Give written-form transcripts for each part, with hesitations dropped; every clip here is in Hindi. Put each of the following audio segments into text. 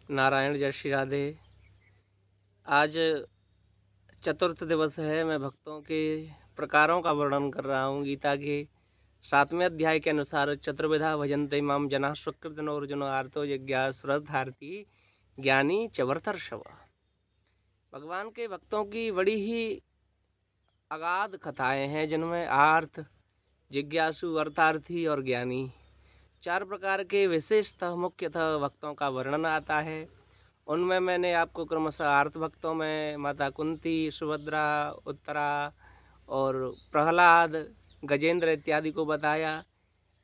नारायण जय श्री राधे। आज चतुर्थ दिवस है। मैं भक्तों के प्रकारों का वर्णन कर रहा हूँ। गीता के 7वें अध्याय के अनुसार चतुर्विधा भजन्ते माम जनाः सुकृतिनोऽर्जुनो आर्तो जिज्ञासुरर्थार्थी ज्ञानी च भरतर्षभ। भगवान के भक्तों की बड़ी ही अगाध कथाएं हैं, जिनमें आर्थ, जिज्ञासु, अर्थार्थी और ज्ञानी 4 प्रकार के विशेषतः मुख्यतः भक्तों का वर्णन आता है। उनमें मैंने आपको क्रमशः आर्त भक्तों में माता कुंती, सुभद्रा, उत्तरा और प्रहलाद, गजेंद्र इत्यादि को बताया।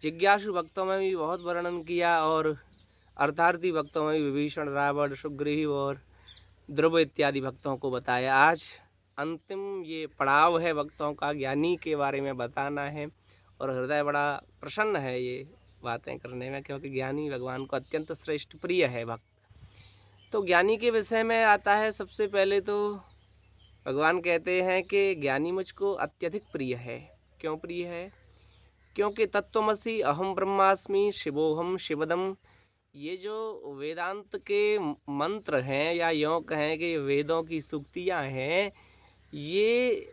जिज्ञासु भक्तों में भी बहुत वर्णन किया और अर्थार्थी भक्तों में भी विभीषण, रावण, सुग्रीव और ध्रुव इत्यादि भक्तों को बताया। आज अंतिम ये पड़ाव है भक्तों का, ज्ञानी के बारे में बताना है। और हृदय बड़ा प्रसन्न है ये बातें करने में, क्योंकि ज्ञानी भगवान को अत्यंत श्रेष्ठ प्रिय है भक्त। तो ज्ञानी के विषय में आता है। सबसे पहले तो भगवान कहते हैं कि ज्ञानी मुझको अत्यधिक प्रिय है। क्यों प्रिय है? क्योंकि तत्त्वमसि अहम ब्रह्मास्मि शिवोहम शिवदम, ये जो वेदांत के मंत्र हैं, या यूँ कहें कि वेदों की सूक्तियाँ हैं, ये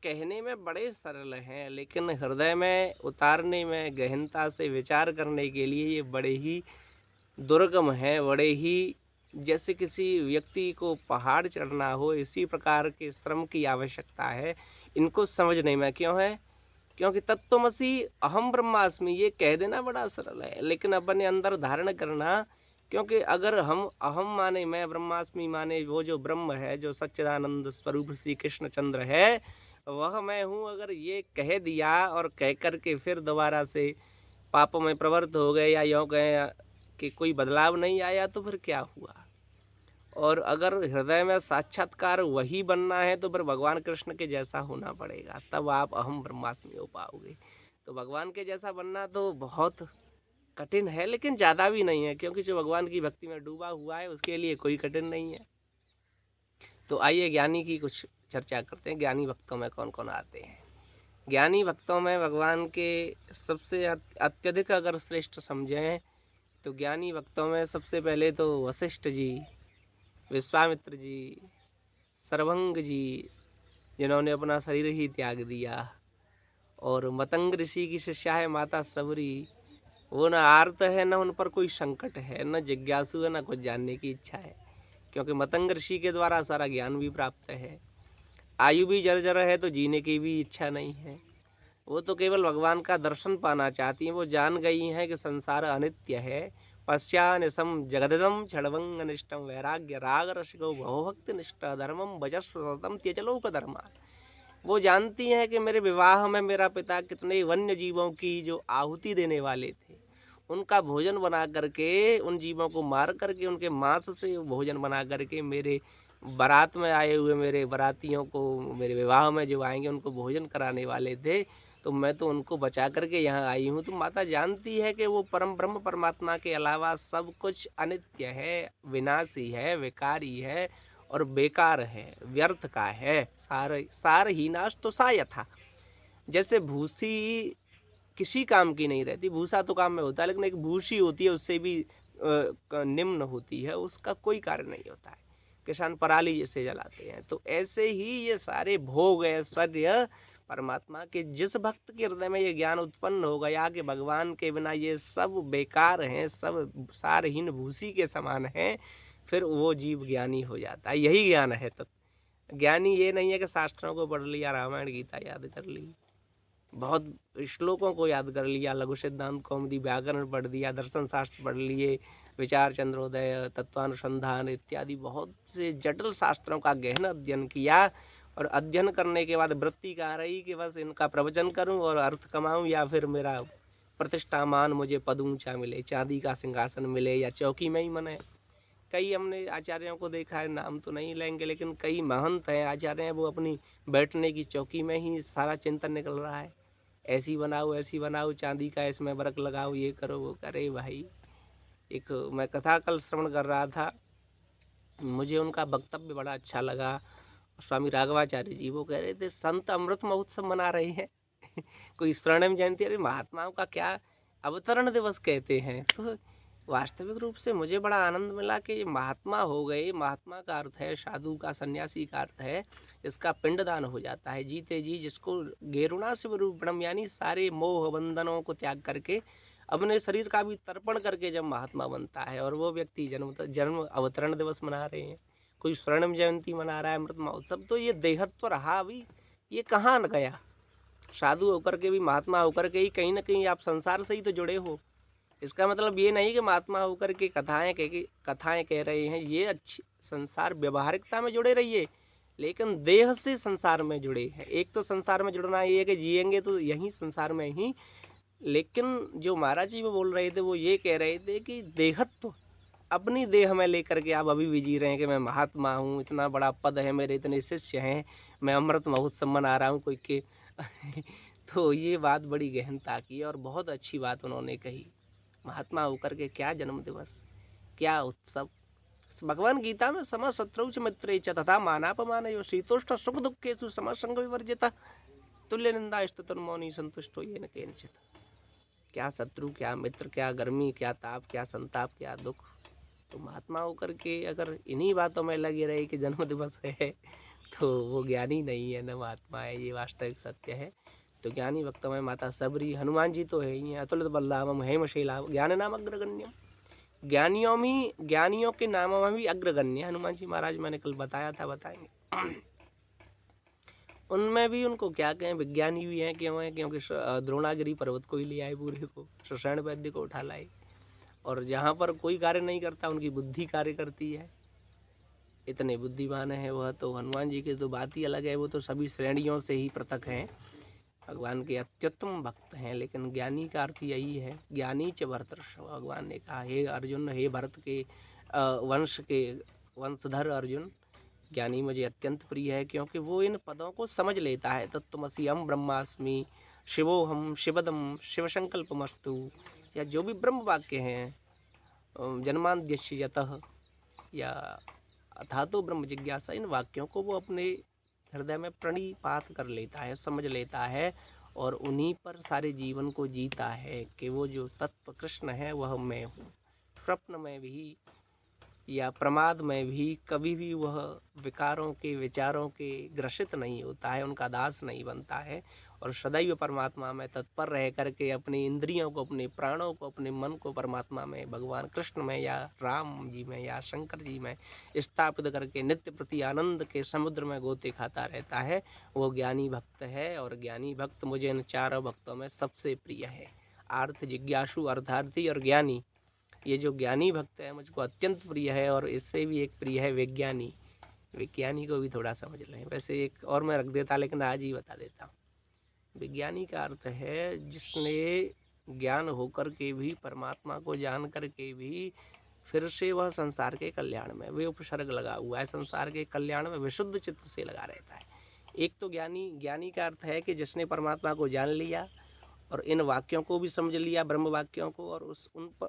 कहने में बड़े सरल हैं, लेकिन हृदय में उतारने में, गहनता से विचार करने के लिए ये बड़े ही दुर्गम हैं। बड़े ही जैसे किसी व्यक्ति को पहाड़ चढ़ना हो, इसी प्रकार के श्रम की आवश्यकता है इनको समझने में। क्यों है? क्योंकि तत्त्वमसि अहम ब्रह्मास्मि ये कह देना बड़ा सरल है, लेकिन अपने अंदर धारण करना, क्योंकि अगर हम अहम माने मैं, ब्रह्मास्मि माने वो जो ब्रह्म है, जो सच्चिदानंद स्वरूप श्री कृष्णचंद्र है, वह मैं हूँ, अगर ये कह दिया और कह कर के फिर दोबारा से पापों में प्रवृत्त हो गए, या यूँ कहें कि कोई बदलाव नहीं आया, तो फिर क्या हुआ? और अगर हृदय में साक्षात्कार वही बनना है, तो फिर भगवान कृष्ण के जैसा होना पड़ेगा, तब आप अहम ब्रह्मास्मि हो पाओगे। तो भगवान के जैसा बनना तो बहुत कठिन है, लेकिन ज़्यादा भी नहीं है, क्योंकि जो भगवान की भक्ति में डूबा हुआ है उसके लिए कोई कठिन नहीं है। तो आइए ज्ञानी की कुछ चर्चा करते हैं। ज्ञानी भक्तों में कौन कौन आते हैं? ज्ञानी भक्तों में भगवान के सबसे अत्यधिक अगर श्रेष्ठ समझें, तो ज्ञानी भक्तों में सबसे पहले तो वशिष्ठ जी, विश्वामित्र जी, सरभंग जी, जिन्होंने अपना शरीर ही त्याग दिया, और मतंग ऋषि की शिष्या है माता सबरी। वो न आर्त है, न उन पर कोई संकट है, न जिज्ञासु है, न कुछ जानने की इच्छा है, क्योंकि मतंग ऋषि के द्वारा सारा ज्ञान भी प्राप्त है। आयु भी जर्जर है, तो जीने की भी इच्छा नहीं है। वो तो केवल भगवान का दर्शन पाना चाहती हैं। वो जान गई हैं कि संसार अनित्य है। पश्यानिशम जगदिदम क्षणभंग अनिष्टम वैराग्य राग रसिको भवभक्ति निष्ठा धर्मम भजस्व सततम त्यजलोक धर्मा। वो जानती हैं कि मेरे विवाह में मेरा पिता कितने वन्य जीवों की जो आहुति देने वाले थे, उनका भोजन बना करके, उन जीवों को मार करके, उनके मांस से भोजन बना करके मेरे बारात में आए हुए मेरे बारातियों को, मेरे विवाह में जो आएंगे उनको भोजन कराने वाले थे। तो मैं तो उनको बचा करके यहाँ आई हूँ। तो माता जानती है कि वो परम ब्रह्म परमात्मा के अलावा सब कुछ अनित्य है, विनाशी है, विकारी है और बेकार है, व्यर्थ का है। सार हीनाश तो साय था। जैसे भूसी किसी काम की नहीं रहती, भूसा तो काम में होता है, लेकिन एक भूसी होती है उससे भी निम्न होती है, उसका कोई कार्य नहीं होता है। किसान पराली जैसे जलाते हैं, तो ऐसे ही ये सारे भोग ऐश्वर्य परमात्मा के, जिस भक्त के हृदय में ये ज्ञान उत्पन्न हो गया कि भगवान के बिना ये सब बेकार हैं, सब सारहीन भूसी के समान हैं, फिर वो जीव ज्ञानी हो जाता है। यही ज्ञान है। तब ज्ञानी ये नहीं है कि शास्त्रों को पढ़ लिया, रामायण गीता याद कर ली, बहुत श्लोकों को याद कर लिया, लघु सिद्धांत कौमुदी व्याकरण पढ़ दिया, दर्शन शास्त्र पढ़ लिए, विचार चंद्रोदय, तत्वानुसंधान इत्यादि बहुत से जटिल शास्त्रों का गहन अध्ययन किया। और अध्ययन करने के बाद वृत्ति कहाँ रही कि बस इनका प्रवचन करूं और अर्थ कमाऊं, या फिर मेरा प्रतिष्ठा मान, मुझे पद ऊंचा मिले, चांदी का सिंहासन मिले, या चौकी में ही मने। कई हमने आचार्यों को देखा है, नाम तो नहीं लेंगे, लेकिन कई महंत हैं, आचार्य हैं, वो अपनी बैठने की चौकी में ही सारा चिंतन निकल रहा है। ऐसी बनाओ, ऐसी बनाओ, चांदी का इसमें वर्क लगाओ, ये करो, वो करे। भाई, एक मैं कथा कल श्रवण कर रहा था, मुझे उनका वक्तव्य बड़ा अच्छा लगा। स्वामी राघवाचार्य जी वो कह रहे थे, संत अमृत महोत्सव मना रहे हैं कोई स्वर्णिम जयंती, अरे महात्माओं का क्या अवतरण दिवस कहते हैं। तो वास्तविक रूप से मुझे बड़ा आनंद मिला कि ये महात्मा हो गए। महात्मा का अर्थ है साधु का, सन्यासी का अर्थ है इसका पिंडदान हो जाता है जीते जी, जिसको गेरुणा शिव रूप ब्रह्म यानी सारे मोह बंधनों को त्याग करके अपने शरीर का भी तर्पण करके जब महात्मा बनता है। और वो व्यक्ति जन्म जन्म अवतरण दिवस मना रहे हैं, कोई स्वर्ण जयंती मना रहा है, अमृत महोत्सव, तो ये देहत्व रहा अभी, ये कहाँ न गया। साधु होकर के भी, महात्मा होकर के ही कहीं ना कहीं आप संसार से ही तो जुड़े हो। इसका मतलब ये नहीं कि महात्मा होकर के कथाएं कह रहे हैं, ये अच्छी संसार व्यवहारिकता में जुड़े रहिए, लेकिन देह से संसार में जुड़े हैं। एक तो संसार में जुड़ना ये है कि जिएंगे तो यहीं संसार में ही, लेकिन जो महाराज जी वो बोल रहे थे वो ये कह रहे थे कि देहत्व अपनी देह में लेकर के आप अभी भी जी रहे हैं कि मैं महात्मा हूँ, इतना बड़ा पद है, मेरे इतने शिष्य हैं, मैं अमृत महोत्सव मना रहा हूँ कोई के तो ये बात बड़ी गहनता की और बहुत अच्छी बात उन्होंने कही। महात्मा होकर के क्या जन्म दिवस, क्या उत्सव। भगवान गीता में सम शत्रु च मित्रे च तथा मानापमानयो शीतोष्ण सुख दुखेषु समसंग विवर्जितः तुल्य निंदा स्तुतिर्मौनी संतुष्टो येन केनचित्। क्या शत्रु, क्या मित्र, क्या गर्मी, क्या ताप, क्या संताप, क्या दुख। तो महात्मा होकर के अगर इन्हीं बातों में लगे रहे कि जन्म दिवस है तो वो ज्ञानी नहीं है, न महात्मा है, ये वास्तविक सत्य है। तो ज्ञानी भक्तों में माता सबरी, हनुमान जी तो है ही हैं, अतुलित बलरामम हेमशैला ज्ञान नाम अग्रगण्यम। ज्ञानियों के नामों में भी अग्रगण्य हनुमान जी महाराज, मैंने कल बताया था, बताएंगे। उनमें भी उनको क्या कहें, विज्ञानी भी हैं, क्यों हैं, क्योंकि द्रोणागिरी पर्वत को ही ले आए पूरे को, सुषेण वैद्य को उठा लाए, और जहाँ पर कोई कार्य नहीं करता उनकी बुद्धि कार्य करती है, इतने बुद्धिमान है वह। तो हनुमान जी की तो बात ही अलग है, वो तो सभी श्रेणियों से ही पृथक हैं, भगवान के अत्युत्तम भक्त हैं। लेकिन ज्ञानी का अर्थ यही है, ज्ञानी च भरतर्षभ, भगवान ने कहा हे अर्जुन, हे भरत के वंश के वंशधर अर्जुन, ज्ञानी मुझे अत्यंत प्रिय है, क्योंकि वो इन पदों को समझ लेता है। तत्त्वमसि अहं ब्रह्मास्मि शिवोहम शिवदम शिव संकल्पमस्तु, या जो भी ब्रह्म वाक्य हैं, जन्माद्यस्य यतः या अथा तो ब्रह्म जिज्ञासा, इन वाक्यों को वो अपने हृदय में प्रणिपात कर लेता है, समझ लेता है, और उन्हीं पर सारे जीवन को जीता है कि वो जो तत्व कृष्ण है वह मैं हूँ। स्वप्न में भी या प्रमाद में भी कभी भी वह विकारों के, विचारों के ग्रसित नहीं होता है, उनका दास नहीं बनता है, और सदैव परमात्मा में तत्पर रह करके अपनी इंद्रियों को, अपने प्राणों को, अपने मन को परमात्मा में, भगवान कृष्ण में या राम जी में या शंकर जी में स्थापित करके नित्य प्रति आनंद के समुद्र में गोते खाता रहता है, वो ज्ञानी भक्त है। और ज्ञानी भक्त मुझे इन चारों भक्तों में सबसे प्रिय है। आर्थ जिज्ञासु, अर्थार्थी और ज्ञानी, ये जो ज्ञानी भक्त है मुझको अत्यंत प्रिय है। और इससे भी एक प्रिय है विज्ञानी, विज्ञानी को भी थोड़ा समझ लें। वैसे एक और मैं रख देता, लेकिन आज ही बता देता हूँ। विज्ञानी का अर्थ है जिसने ज्ञान होकर के भी, परमात्मा को जान कर के भी, फिर से वह संसार के कल्याण में वे उपसर्ग लगा हुआ है, संसार के कल्याण में विशुद्ध चित्त से लगा रहता है। एक तो ज्ञानी का अर्थ है कि जिसने परमात्मा को जान लिया और इन वाक्यों को भी समझ लिया, ब्रह्म वाक्यों को, और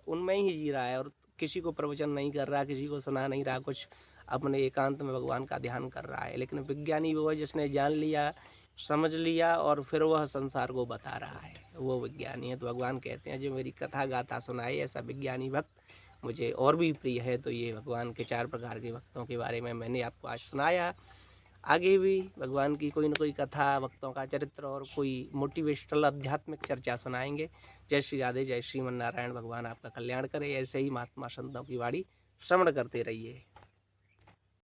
उनमें ही जी रहा है, और किसी को प्रवचन नहीं कर रहा, किसी को सुना नहीं रहा, कुछ अपने एकांत में भगवान का ध्यान कर रहा है। लेकिन विज्ञानी वो है जिसने जान लिया, समझ लिया, और फिर वह संसार को बता रहा है, वो विज्ञानी है। तो भगवान कहते हैं जो मेरी कथा गाथा सुनाए, ऐसा विज्ञानी भक्त मुझे और भी प्रिय है। तो ये भगवान के 4 प्रकार के भक्तों के बारे में मैंने आपको आज सुनाया। आगे भी भगवान की कोई न कोई कथा, भक्तों का चरित्र और कोई मोटिवेशनल आध्यात्मिक चर्चा सुनाएंगे। जय श्री राधे, जय श्रीमन नारायण। भगवान आपका कल्याण करे। ऐसे ही महात्मा संतों की वाणी श्रवण करते रहिए।